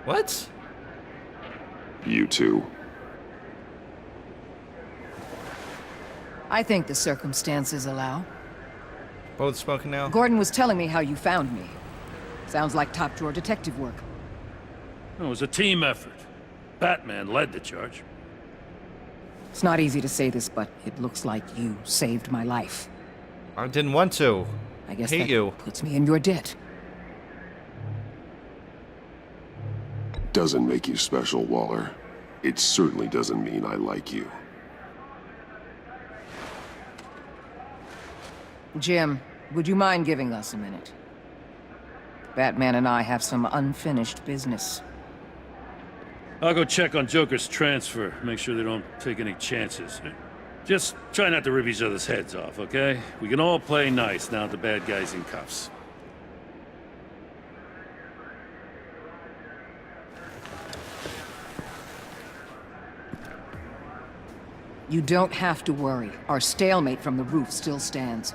What? You two. I think the circumstances allow. Both spoken now? Gordon was telling me how you found me. Sounds like top-drawer detective work. It was a team effort. Batman led the charge. It's not easy to say this, but it looks like you saved my life. I didn't want to. I guess Hate that you. puts me in your debt. Doesn't make you special, Waller. It certainly doesn't mean I like you. Jim, would you mind giving us a minute? Batman and I have some unfinished business. I'll go check on Joker's transfer, make sure they don't take any chances. Just try not to rip each other's heads off, okay? We can all play nice now that the bad guy's in cuffs. You don't have to worry. Our stalemate from the roof still stands.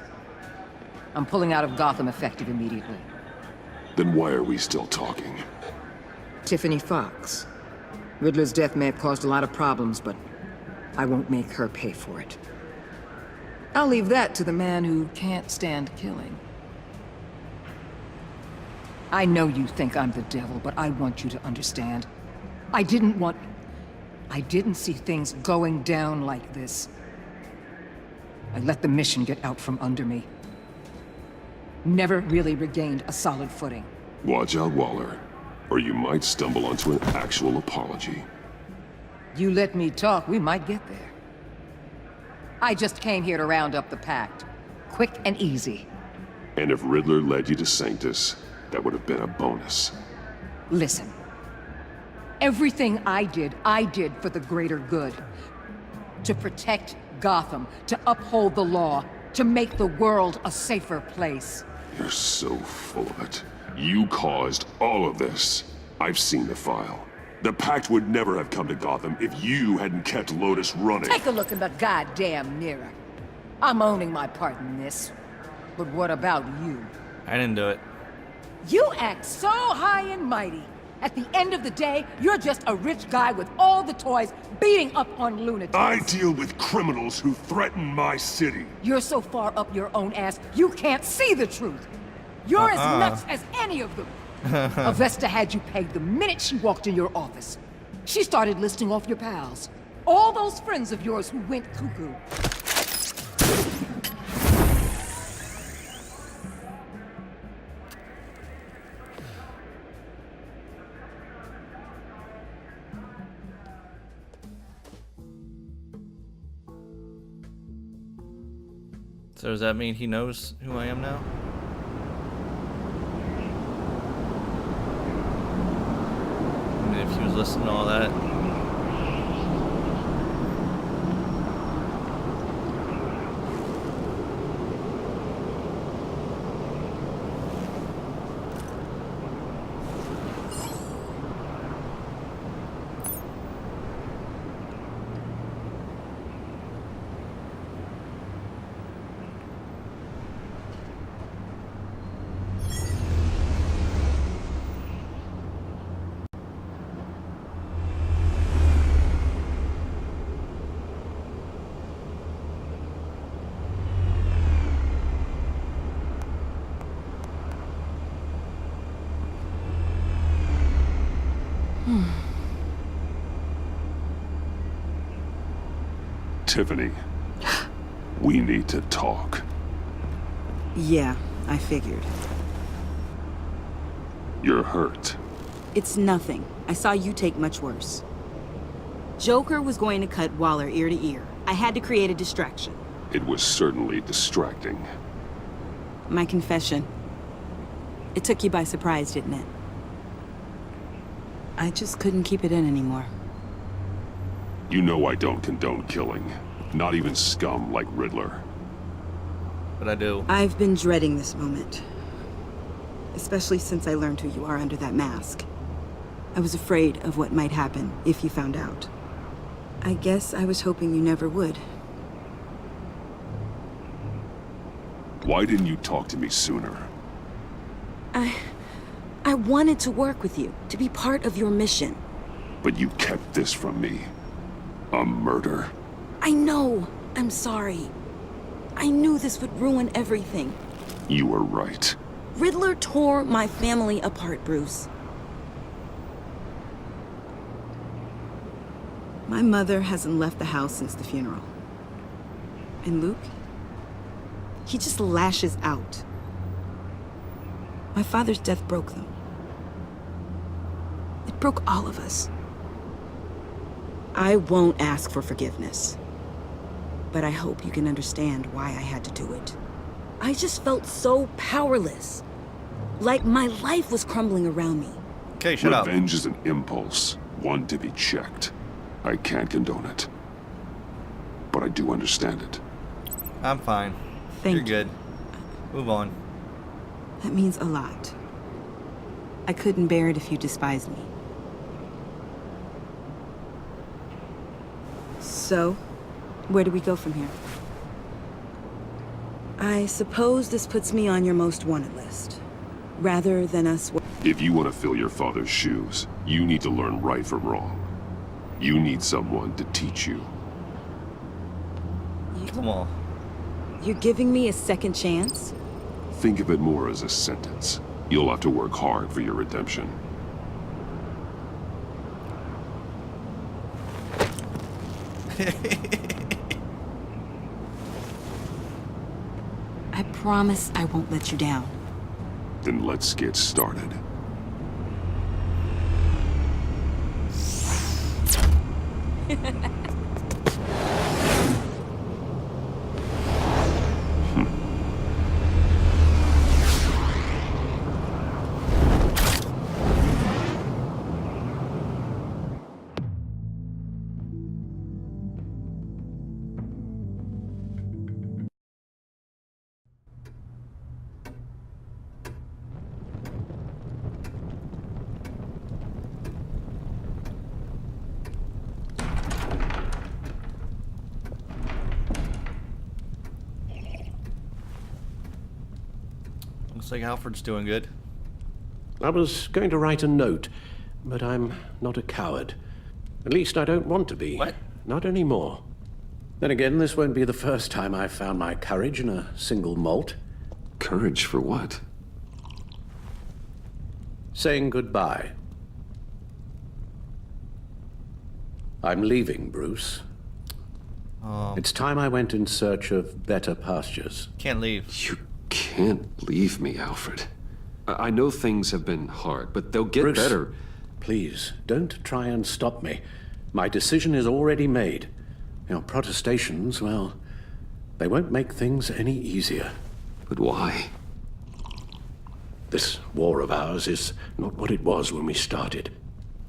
I'm pulling out of Gotham effective immediately. Then why are we still talking? Tiffany Fox. Riddler's death may have caused a lot of problems, but I won't make her pay for it. I'll leave that to the man who can't stand killing. I know you think I'm the devil, but I want you to understand. I didn't see things going down like this. I let the mission get out from under me. Never really regained a solid footing. Watch out, Waller, or you might stumble onto an actual apology. You let me talk, we might get there. I just came here to round up the pact. Quick and easy. And if Riddler led you to Sanctus, that would have been a bonus. Listen. Everything I did for the greater good. To protect Gotham, to uphold the law, to make the world a safer place. You're so full of it. You caused all of this. I've seen the file. The Pact would never have come to Gotham if you hadn't kept Lotus running. Take a look in the goddamn mirror. I'm owning my part in this. But what about you? I didn't do it. You act so high and mighty. At the end of the day, you're just a rich guy with all the toys beating up on lunatics. I deal with criminals who threaten my city. You're so far up your own ass, you can't see the truth. You're as nuts as any of them. Avesta had you pegged the minute she walked in your office. She started listing off your pals. All those friends of yours who went cuckoo. So does that mean he knows who I am now? I mean, if he was listening to all that. Tiffany, we need to talk. Yeah, I figured. You're hurt. It's nothing. I saw you take much worse. Joker was going to cut Waller ear to ear. I had to create a distraction. It was certainly distracting. My confession. It took you by surprise, didn't it? I just couldn't keep it in anymore. You know I don't condone killing. Not even scum like Riddler. But I do. I've been dreading this moment. Especially since I learned who you are under that mask. I was afraid of what might happen if you found out. I guess I was hoping you never would. Why didn't you talk to me sooner? I wanted to work with you, to be part of your mission. But you kept this from me. A murder. I know. I'm sorry. I knew this would ruin everything. You were right. Riddler tore my family apart, Bruce. My mother hasn't left the house since the funeral. And Luke? He just lashes out. My father's death broke them. It broke all of us. I won't ask for forgiveness. But I hope you can understand why I had to do it. I just felt so powerless. Like my life was crumbling around me. Okay, shut up. Revenge is an impulse, one to be checked. I can't condone it. But I do understand it. I'm fine. Thank You're good. Move on. That means a lot. I couldn't bear it if you despised me. So, where do we go from here? I suppose this puts me on your most wanted list. Rather than us... If you want to fill your father's shoes, you need to learn right from wrong. You need someone to teach you. Come on. You're giving me a second chance? Think of it more as a sentence. You'll have to work hard for your redemption. I promise I won't let you down. Then let's get started. Looks like Alfred's doing good. I was going to write a note, but I'm not a coward. At least I don't want to be. What? Not anymore. Then again, this won't be the first time I've found my courage in a single malt. Courage for what? Saying goodbye. I'm leaving, Bruce. It's time I went in search of better pastures. Can't leave. You can't leave me, Alfred. I know things have been hard, but they'll get Bruce, better. Please, don't try and stop me. My decision is already made. Your protestations, well, they won't make things any easier. But why? This war of ours is not what it was when we started.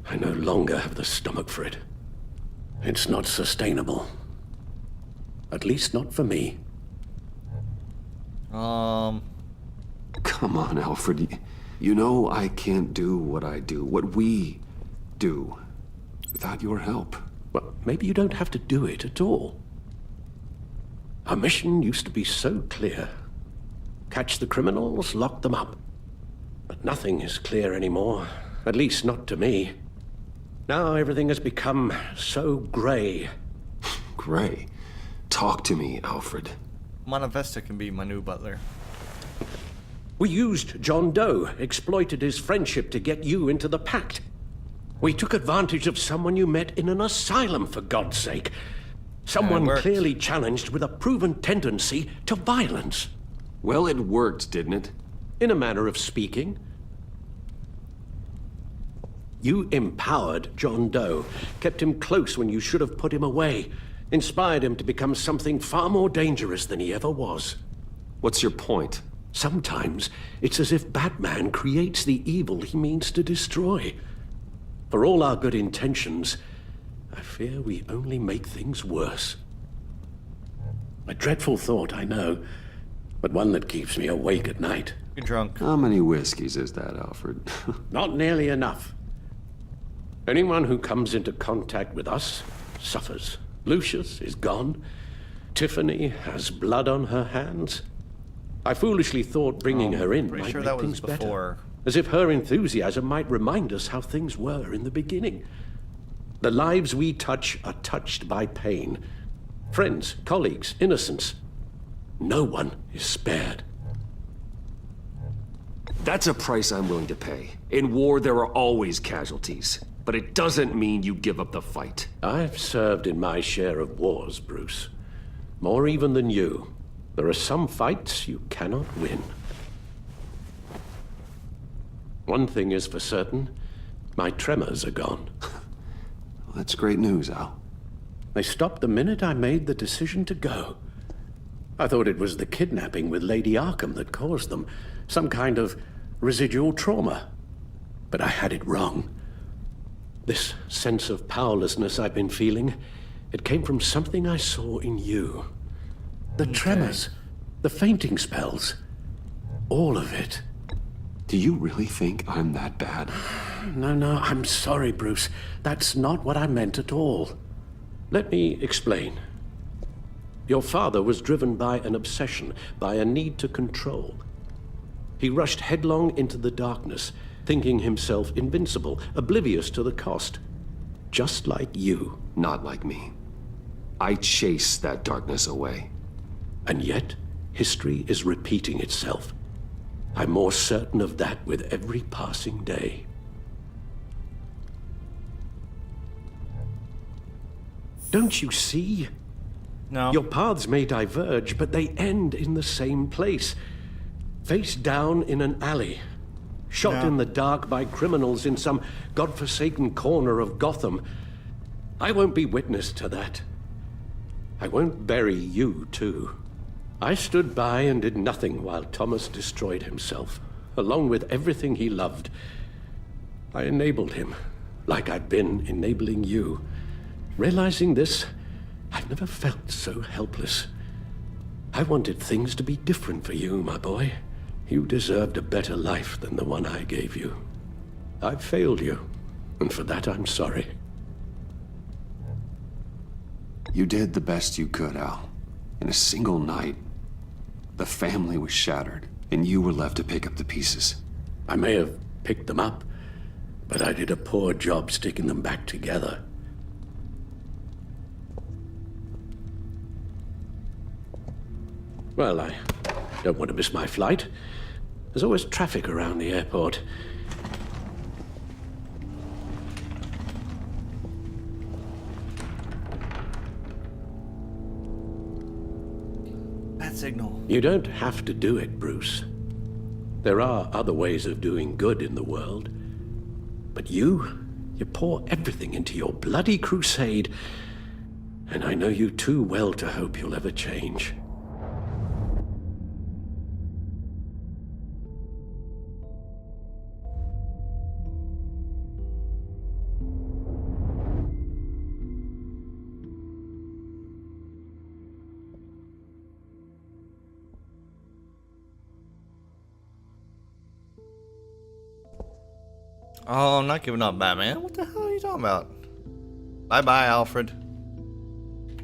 I no longer have the stomach for it. It's not sustainable. At least not for me. Come on, Alfred. You know I can't do what I do, what we do, without your help. Well, maybe you don't have to do it at all. Our mission used to be so clear. Catch the criminals, lock them up. But nothing is clear anymore, at least not to me. Now everything has become so gray. Gray. Talk to me, Alfred. Montevesta can be my new butler. We used John Doe, exploited his friendship to get you into the pact. We took advantage of someone you met in an asylum, for God's sake. Someone worked. clearly challenged with a proven tendency to violence. Well, it worked, didn't it? In a manner of speaking. You empowered John Doe, kept him close when you should have put him away, inspired him to become something far more dangerous than he ever was. What's your point? Sometimes it's as if Batman creates the evil he means to destroy. For all our good intentions, I fear we only make things worse. A dreadful thought, I know, but one that keeps me awake at night. You're drunk. How many whiskeys is that, Alfred? Not nearly enough. Anyone who comes into contact with us suffers. Lucius is gone. Tiffany has blood on her hands. I foolishly thought bringing her in Pretty might sure make that was things better. before as if her enthusiasm might remind us how things were in the beginning. The lives we touch are touched by pain. Friends, colleagues, innocents. No one is spared. That's a price I'm willing to pay. In war, there are always casualties. But it doesn't mean you give up the fight. I've served in my share of wars, Bruce. More even than you. There are some fights you cannot win. One thing is for certain, my tremors are gone. That's great news, Al. They stopped the minute I made the decision to go. I thought it was the kidnapping with Lady Arkham that caused them. Some kind of residual trauma. But I had it wrong. This sense of powerlessness I've been feeling, it came from something I saw in you. The tremors, the fainting spells, all of it. Do you really think I'm that bad? No, I'm sorry, Bruce. That's not what I meant at all. Let me explain. Your father was driven by an obsession, by a need to control. He rushed headlong into the darkness, thinking himself invincible, oblivious to the cost. Just like you. Not like me. I chase that darkness away. And yet, history is repeating itself. I'm more certain of that with every passing day. Don't you see? No. Your paths may diverge, but they end in the same place. Face down in an alley. Shot in the dark by criminals in some godforsaken corner of Gotham. I won't be witness to that. I won't bury you, too. I stood by and did nothing while Thomas destroyed himself, along with everything he loved. I enabled him, like I'd been enabling you. Realizing this, I've never felt so helpless. I wanted things to be different for you, my boy. You deserved a better life than the one I gave you. I've failed you, and for that I'm sorry. You did the best you could, Al. In a single night, the family was shattered, and you were left to pick up the pieces. I may have picked them up, but I did a poor job sticking them back together. Well, I don't want to miss my flight. There's always traffic around the airport. Bad signal. You don't have to do it, Bruce. There are other ways of doing good in the world. But you pour everything into your bloody crusade, and I know you too well to hope you'll ever change. Oh, I'm not giving up, Batman. What the hell are you talking about? Bye-bye, Alfred.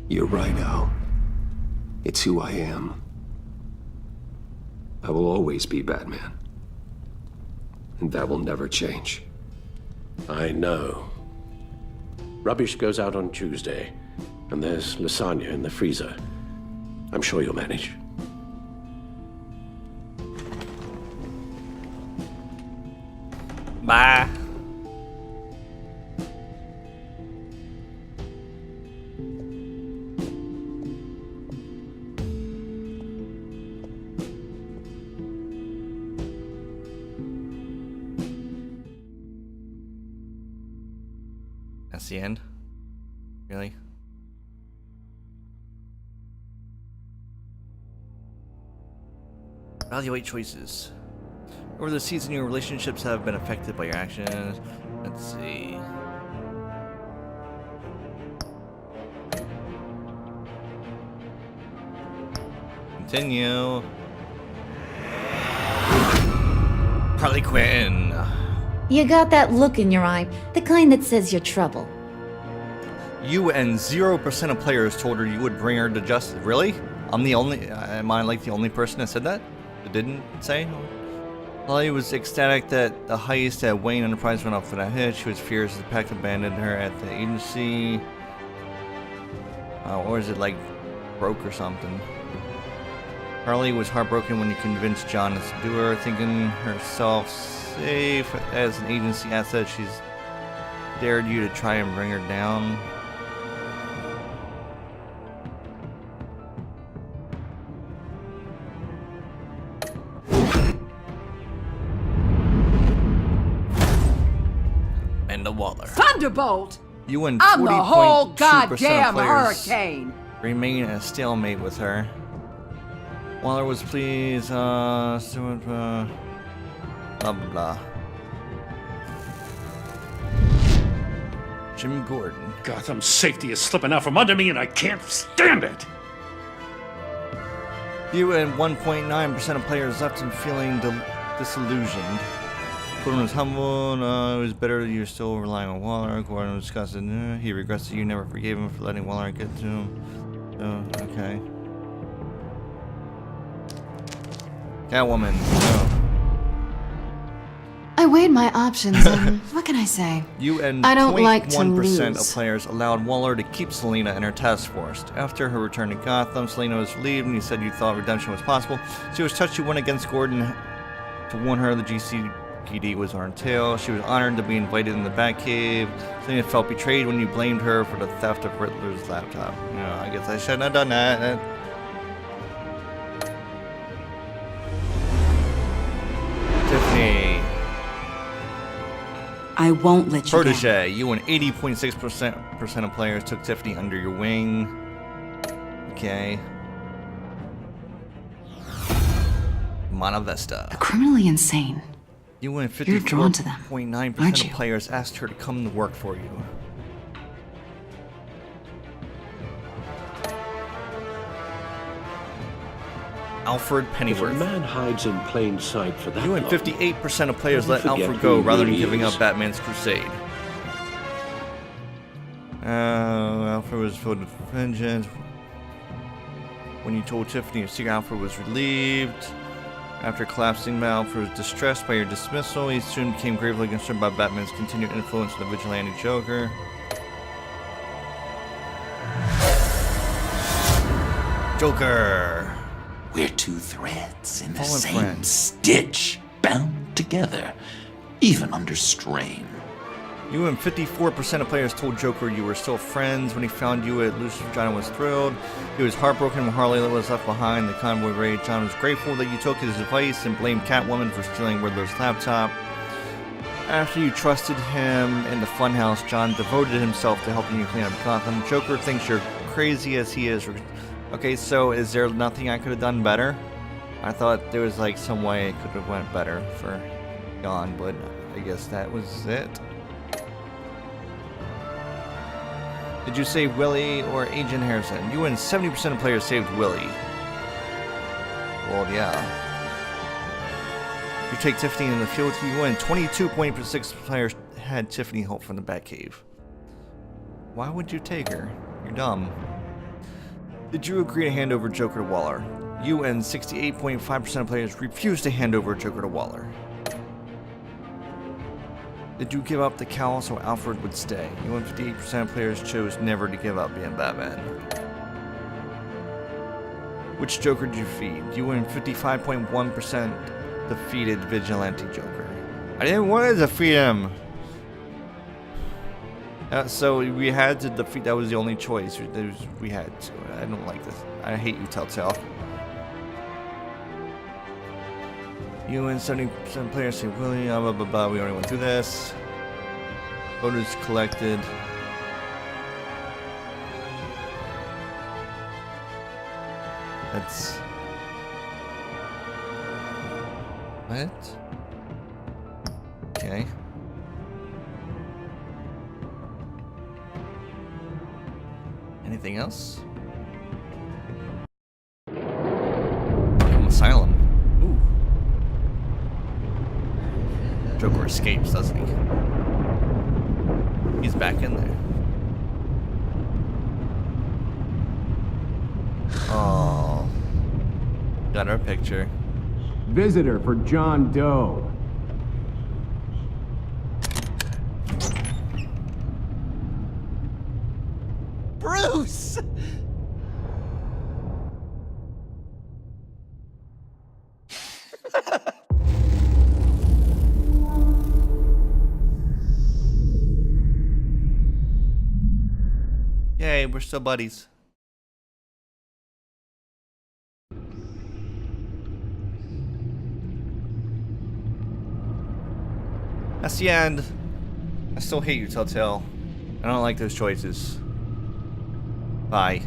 You're right, Al. It's who I am. I will always be Batman. And that will never change. I know. Rubbish goes out on Tuesday, and there's lasagna in the freezer. I'm sure you'll manage. Bye. That's the end? Really? Evaluate choices. Over the season, your relationships have been affected by your actions. Let's see. Continue. Harley Quinn. You got that look in your eye, the kind that says you're trouble. You and 0% of players told her you would bring her to justice. Really? I'm the only. Am I like the only person that said that? That didn't say? Holly was ecstatic that the heist at Wayne Enterprise went off without a hitch. She was furious the pact abandoned her at the agency. Or is it like broke or something? Harley was heartbroken when you convinced John to subdue her, thinking herself safe as an agency asset. She's dared you to try and bring her down. Amanda Waller. Thunderbolt! You and I'm the whole 40.2% goddamn of players hurricane! remain in a stalemate with her. Waller was pleased, blah blah blah. Jim Gordon. Gotham's safety is slipping out from under me and I can't stand it! You and 1.9% of players left him feeling disillusioned. Gordon was humble, it was better that you were still relying on Waller. Gordon was disgusted. He regrets that you never forgave him for letting Waller get to him. So, okay. Catwoman. Oh. I weighed my options and what can I say? You and I don't like to 0.1% lose. of players allowed Waller to keep Selina in her task force. After her return to Gotham, Selina was relieved and you said you thought redemption was possible. She was touched you went against Gordon to warn her the GCPD was on her tail. She was honored to be invited in the Batcave. Selina felt betrayed when you blamed her for the theft of Riddler's laptop. You know, I guess I shouldn't have done that. Tiffany. I won't let you down. Protege, you and 80.6% of players took Tiffany under your wing. Okay. Monta Vesta. Criminally insane. You and You're drawn to them, 54.9% aren't of you? players asked her to come to work for you. Alfred If a Pennyworth. man hides in plain sight for that You and long, 58% of players let Forget Alfred who go he rather than really giving is. up Batman's crusade. Alfred was filled with vengeance. When you told Tiffany your secret, Alfred was relieved. After collapsing, Alfred was distressed by your dismissal. He soon became gravely concerned about Batman's continued influence on the vigilante Joker. Joker! We're two threads in the Fallen same friend. stitch, bound together, even under strain. You and 54% of players told Joker you were still friends. When he found you at Lucifer, John was thrilled. He was heartbroken when Harley was left behind. The convoy raid. John was grateful that you took his advice and blamed Catwoman for stealing Riddler's laptop. After you trusted him in the funhouse, John devoted himself to helping you clean up Gotham. Joker thinks you're crazy as he is. Okay, so is there nothing I could have done better? I thought there was like some way it could have went better for John, but I guess that was it. Did you save Willie or Agent Harrison? You and 70% of players saved Willie. Well, yeah. You take Tiffany in the field, you win. 22.6 players had Tiffany help from the Batcave. Why would you take her? You're dumb. Did you agree to hand over Joker to Waller? You and 68.5% of players refused to hand over Joker to Waller. Did you give up the cowl so Alfred would stay? You and 58% of players chose never to give up being Batman. Which Joker did you feed? You and 55.1% defeated Vigilante Joker. I didn't want to defeat him! So we had to defeat, that was the only choice we had to. I don't like this. I hate you, Telltale. You and 70% players say Willie, blah blah blah. We already went through this. Voters collected. That's what? Okay. Anything else? Arkham Asylum. Ooh. Joker escapes, doesn't he? He's back in there. Oh. Got our picture. Visitor for John Doe. Bruce! Yay, we're still buddies. That's the end. I still hate you, Telltale. I don't like those choices. Bye.